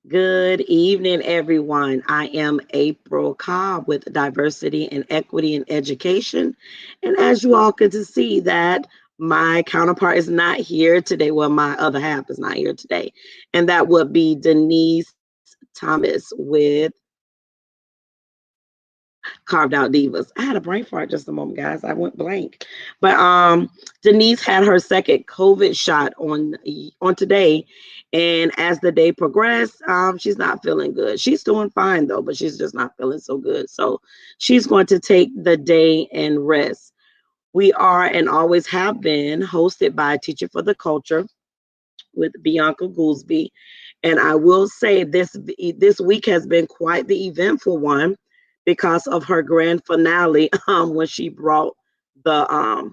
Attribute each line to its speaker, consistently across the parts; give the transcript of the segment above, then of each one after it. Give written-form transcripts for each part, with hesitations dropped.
Speaker 1: Good evening, everyone. I am April Cobb with Diversity and Equity in Education. And as you all get to see that my counterpart is not here today. Well, my other half is not here today. And that would be Denise Thomas with Carved Out Divas. I had a brain fart just a moment, guys. I went blank. But Denise had her second COVID shot on today, and as the day progressed, she's not feeling good. She's doing fine though, but she's just not feeling so good. So she's going to take the day and rest. We are and always have been hosted by Teacher for the Culture with Bianca Goolsby. And I will say this week has been quite the eventful one because of her grand finale when she brought the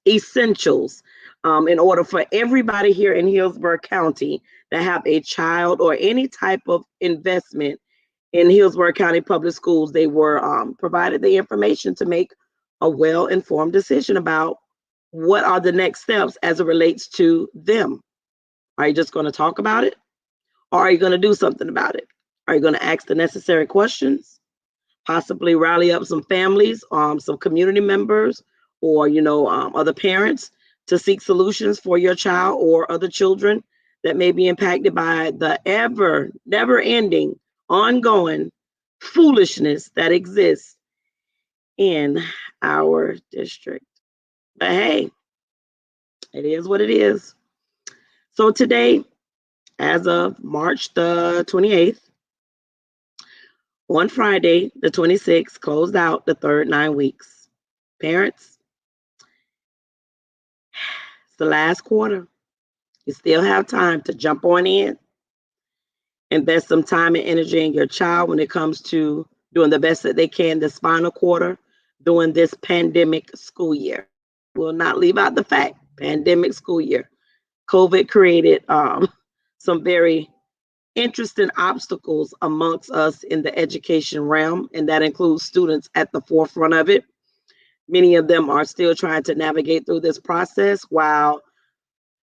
Speaker 1: essentials in order for everybody here in Hillsborough County that have a child or any type of investment in Hillsborough County Public Schools. They were provided the information to make a well-informed decision about what are the next steps as it relates to them. Are you just going to talk about it? Or are you going to do something about it? Are you going to ask the necessary questions? Possibly rally up some families, some community members, or other parents to seek solutions for your child or other children that may be impacted by the ever never ending, ongoing foolishness that exists in our district. But hey, it is what it is. So today, as of March the 28th, on Friday, the 26th, closed out the third 9 weeks. Parents, it's the last quarter. You still have time to jump on in, invest some time and energy in your child when it comes to doing the best that they can this final quarter during this pandemic school year. We'll not leave out the fact, pandemic school year. COVID created some very interesting obstacles amongst us in the education realm, and that includes students at the forefront of it. Many of them are still trying to navigate through this process while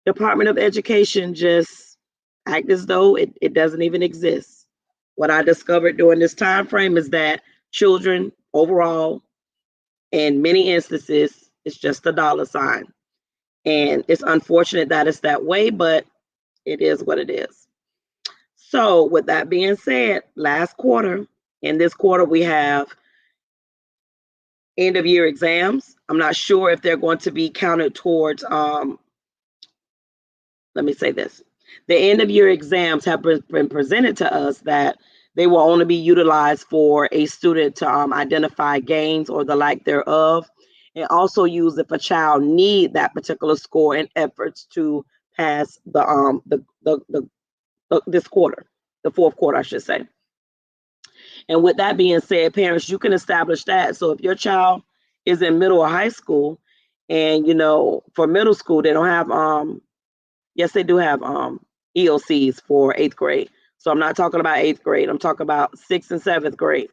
Speaker 1: Department of Education just act as though it doesn't even exist. What I discovered during this time frame is that children overall, in many instances, it's just a dollar sign. And it's unfortunate that it's that way, but it is what it is. So, with that being said, last quarter, in this quarter, we have end of year exams. I'm not sure if they're going to be counted towards, let me say this. The end of year exams have been presented to us that they will only be utilized for a student to identify gains or the like thereof, and also use if a child need that particular score and efforts to pass this quarter, the fourth quarter, I should say. And with that being said, parents, you can establish that. So if your child is in middle or high school, and for middle school, they don't have yes, they do have EOCs for 8th grade. So I'm not talking about 8th grade. I'm talking about 6th and 7th grade.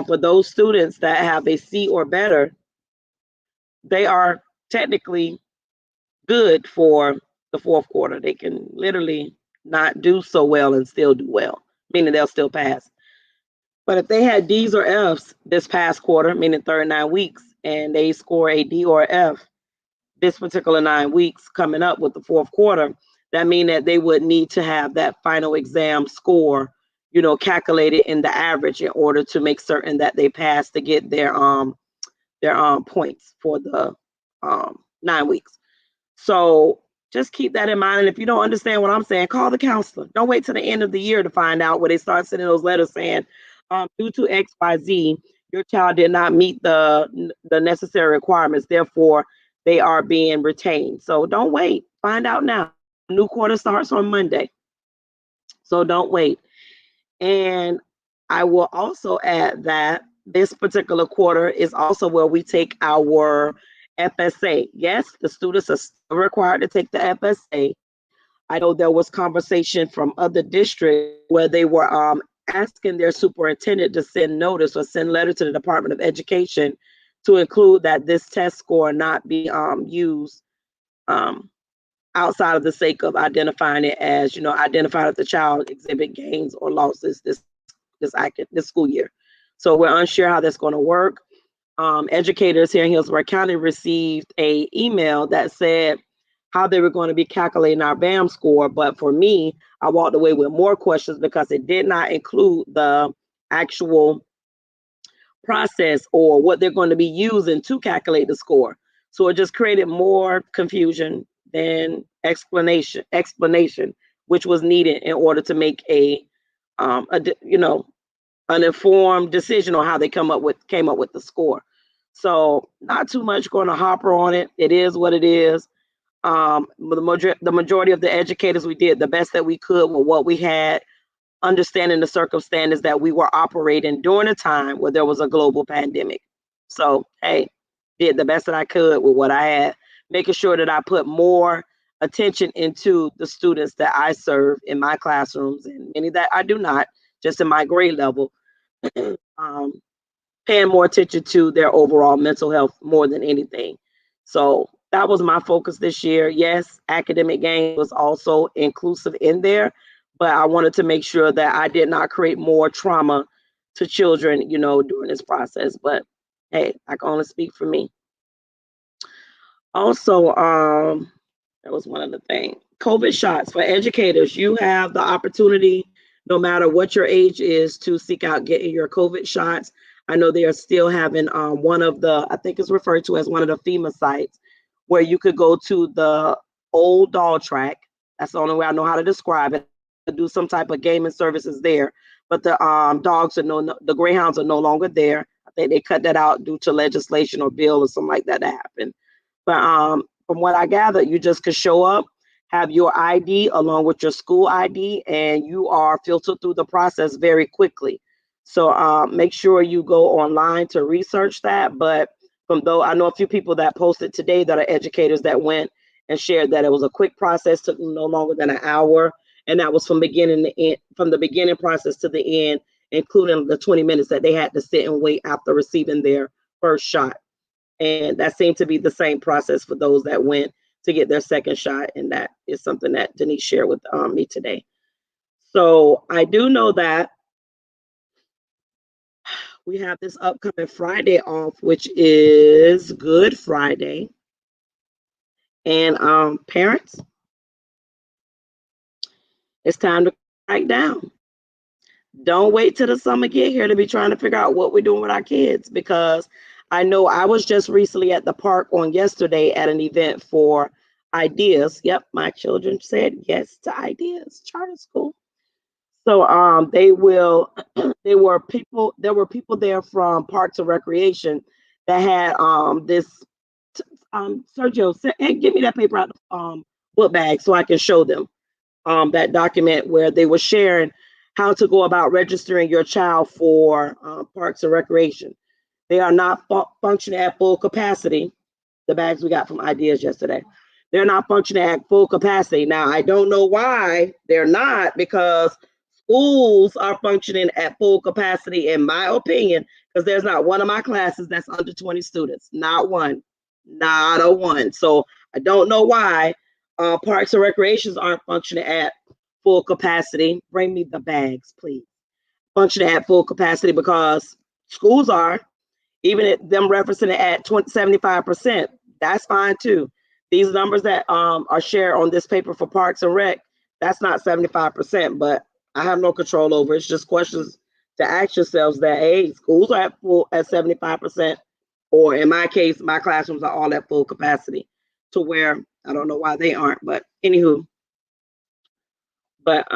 Speaker 1: For those students that have a C or better, they are technically good for the fourth quarter. They can literally not do so well and still do well, meaning they'll still pass. But if they had D's or F's this past quarter, meaning third 9 weeks, and they score a D or F this particular 9 weeks coming up with the fourth quarter, that means that they would need to have that final exam score, calculated in the average in order to make certain that they pass to get their points for the 9 weeks. So just keep that in mind. And if you don't understand what I'm saying, call the counselor. Don't wait till the end of the year to find out, where they start sending those letters saying, due to XYZ, your child did not meet the necessary requirements. Therefore, they are being retained. So don't wait. Find out now. New quarter starts on Monday. So don't wait. And I will also add that this particular quarter is also where we take our FSA. Yes, the students are still required to take the FSA. I know there was conversation from other districts where they were asking their superintendent to send notice or send letter to the Department of Education to include that this test score not be used outside of the sake of identifying it as, identifying if the child exhibit gains or losses this school year. So we're unsure how that's going to work. Educators here in Hillsborough County received a email that said how they were going to be calculating our BAM score. But for me, I walked away with more questions because it did not include the actual process or what they're going to be using to calculate the score. So it just created more confusion than explanation, which was needed in order to make an informed decision on how they came up with the score. So not too much going to hopper on it. It is what it is. The majority of the educators, we did the best that we could with what we had, understanding the circumstances that we were operating during a time where there was a global pandemic. So, hey, did the best that I could with what I had, making sure that I put more attention into the students that I serve in my classrooms and many that I do not, just in my grade level, paying more attention to their overall mental health more than anything. So that was my focus this year. Yes, academic gain was also inclusive in there, but I wanted to make sure that I did not create more trauma to children, during this process. But hey, I can only speak for me. Also, that was one of the things. COVID shots for educators. You have the opportunity, no matter what your age is, to seek out getting your COVID shots. I know they are still having one of the, I think it's referred to as one of the FEMA sites, where you could go to the old dog track. That's the only way I know how to describe it. Do some type of gaming services there, but the the greyhounds are no longer there. I think they cut that out due to legislation or bill or something like that happened. But from what I gather, you just could show up, have your ID along with your school ID, and you are filtered through the process very quickly. So make sure you go online to research that. But I know a few people that posted today that are educators that went and shared that it was a quick process, took no longer than an hour, and that was from the beginning process to the end, including the 20 minutes that they had to sit and wait after receiving their first shot. And that seemed to be the same process for those that went to get their second shot. And that is something that Denise shared with me today. So I do know that we have this upcoming Friday off, which is Good Friday. And parents, it's time to write down. Don't wait till the summer get here to be trying to figure out what we're doing with our kids, because I know I was just recently at the park on yesterday at an event for Ideas. Yep, my children said yes to Ideas charter school. So there were people there from Parks and Recreation that had this Sergio, hey, give me that paper out the book bag so I can show them that document where they were sharing how to go about registering your child for Parks and Recreation. They are not functioning at full capacity. The bags we got from Ideas yesterday. They're not functioning at full capacity. Now, I don't know why they're not, because schools are functioning at full capacity, in my opinion, because there's not one of my classes that's under 20 students. Not one. Not a one. So I don't know why Parks and Recreations aren't functioning at full capacity. Bring me the bags, please. Functioning at full capacity, because schools are, even at them referencing it at 75%, that's fine too. These numbers that are shared on this paper for Parks and Rec, that's not 75%, but I have no control over it. It's just questions to ask yourselves that, hey, schools are at full at 75%, or in my case, my classrooms are all at full capacity, to where I don't know why they aren't, but anywho. But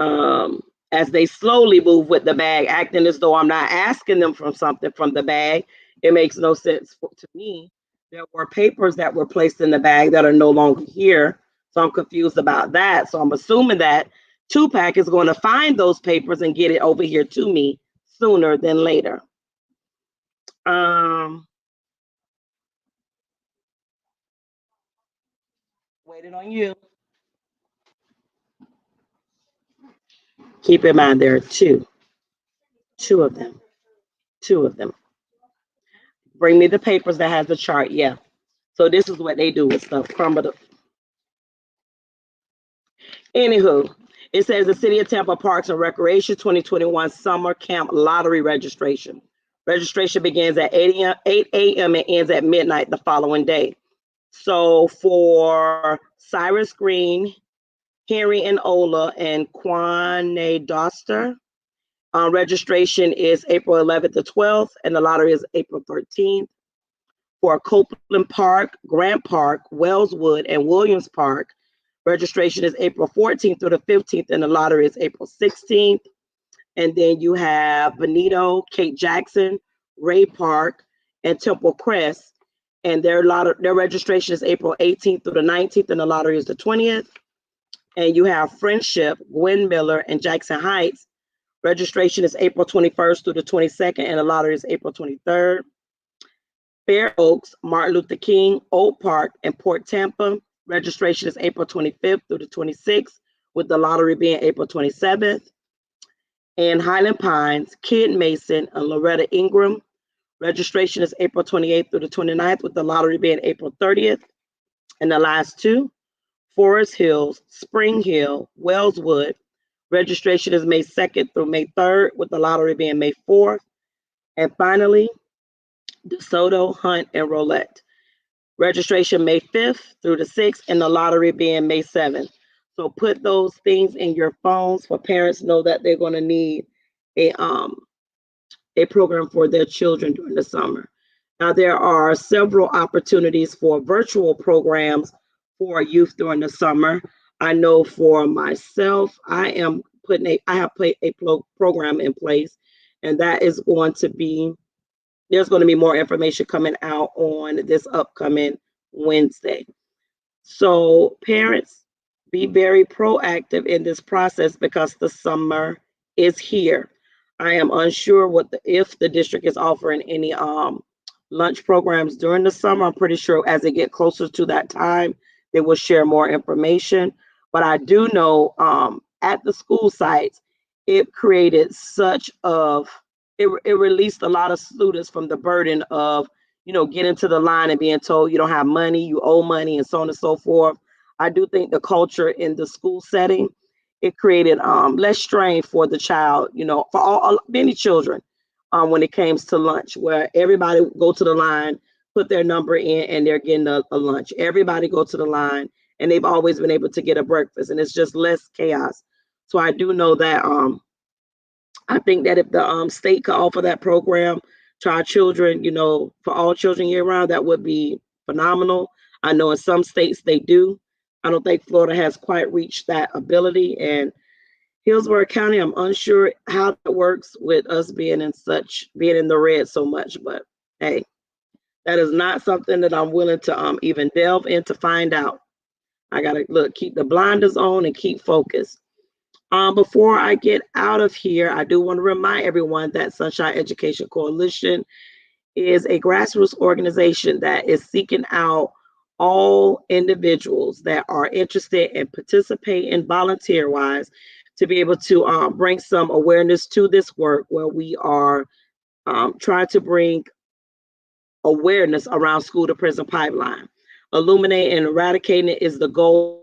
Speaker 1: as they slowly move with the bag, acting as though I'm not asking them for something from the bag, it makes no sense to me. There were papers that were placed in the bag that are no longer here. So I'm confused about that. So I'm assuming that Tupac is going to find those papers and get it over here to me sooner than later. Waiting on you. Keep in mind there are two of them. Two of them. Bring me the papers that has the chart. Yeah. So this is what they do with stuff. Crumble the Anywho, it says the City of Tampa Parks and Recreation 2021 Summer Camp Lottery registration. Registration begins at 8 a.m. and ends at midnight the following day. So for Cyrus Green, Henry and Ola, and Kwane Doster, registration is April 11th to 12th, and the lottery is April 13th. For Copeland Park, Grant Park, Wellswood, and Williams Park, registration is April 14th through the 15th, and the lottery is April 16th. And then you have Benito, Kate Jackson, Ray Park, and Temple Crest, and their registration is April 18th through the 19th, and the lottery is the 20th. And you have Friendship, Gwen Miller, and Jackson Heights. Registration is April 21st through the 22nd, and the lottery is April 23rd. Fair Oaks, Martin Luther King, Oak Park, and Port Tampa. Registration is April 25th through the 26th, with the lottery being April 27th. And Highland Pines, Kid Mason, and Loretta Ingram. Registration is April 28th through the 29th, with the lottery being April 30th. And the last two, Forest Hills, Spring Hill, Wellswood. Registration is May 2nd through May 3rd, with the lottery being May 4th. And finally, DeSoto, Hunt, and Roulette. Registration May 5th through the 6th, and the lottery being May 7th. So put those things in your phones for parents know that they're going to need a program for their children during the summer. Now, there are several opportunities for virtual programs for youth during the summer. I know for myself, I have put a program in place, and that is going to be, there's going to be more information coming out on this upcoming Wednesday. So parents, be very proactive in this process because the summer is here. I am unsure if the district is offering any lunch programs during the summer. I'm pretty sure as they get closer to that time, they will share more information. But I do know at the school sites, it created it released a lot of students from the burden of, getting to the line and being told you don't have money, you owe money, and so on and so forth. I do think the culture in the school setting, it created less strain for the child, for many children when it comes to lunch, where everybody go to the line, put their number in, and they're getting a lunch. Everybody go to the line, and they've always been able to get a breakfast, and it's just less chaos. So I do know that I think that if the state could offer that program to our children, for all children year round, that would be phenomenal. I know in some states they do. I don't think Florida has quite reached that ability. And Hillsborough County, I'm unsure how that works with us being in the red so much. But hey, that is not something that I'm willing to even delve in to find out. I gotta keep the blinders on and keep focused. Before I get out of here, I do want to remind everyone that Sunshine Education Coalition is a grassroots organization that is seeking out all individuals that are interested in participating volunteer-wise to be able to bring some awareness to this work, where we are trying to bring awareness around school to prison pipeline. Illuminating and eradicating it is the goal,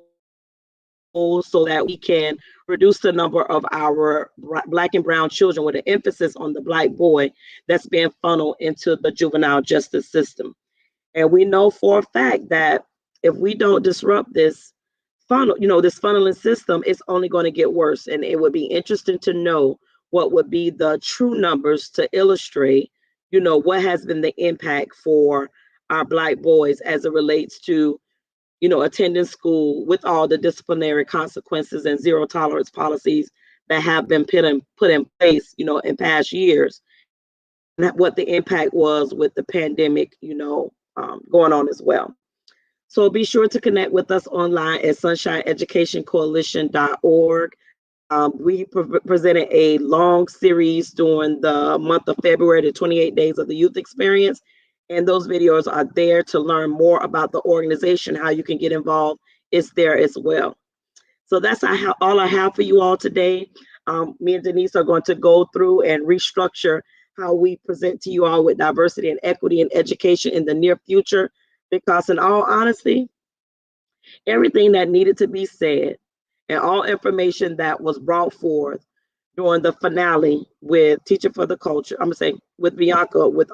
Speaker 1: so that we can reduce the number of our Black and brown children, with an emphasis on the Black boy that's being funneled into the juvenile justice system. And we know for a fact that if we don't disrupt this this funneling system, it's only going to get worse. And it would be interesting to know what would be the true numbers to illustrate, what has been the impact for our Black boys as it relates to attending school, with all the disciplinary consequences and zero tolerance policies that have been put in place, in past years, and what the impact was with the pandemic, going on as well. So be sure to connect with us online at sunshineeducationcoalition.org. We presented a long series during the month of February, the 28 days of the youth experience. And those videos are there to learn more about the organization, how you can get involved. It's there as well. So that's all I have for you all today. Me and Denise are going to go through and restructure how we present to you all with diversity and equity in education in the near future, because in all honesty, everything that needed to be said and all information that was brought forth during the finale with Teacher for the Culture. I'm gonna say with Bianca with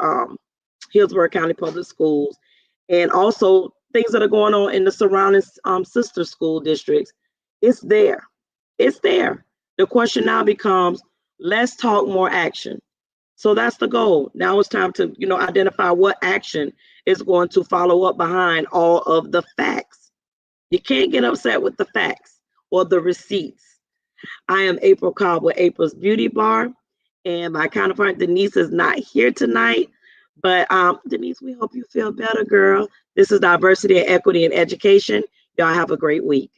Speaker 1: Hillsborough County Public Schools, and also things that are going on in the surrounding sister school districts. It's there. It's there. The question now becomes, let's talk more action. So that's the goal. Now it's time to, identify what action is going to follow up behind all of the facts. You can't get upset with the facts or the receipts. I am April Cobb with April's Beauty Bar, and my counterpart Denise is not here tonight. But Denise, we hope you feel better, girl. This is Diversity and Equity in Education. Y'all have a great week.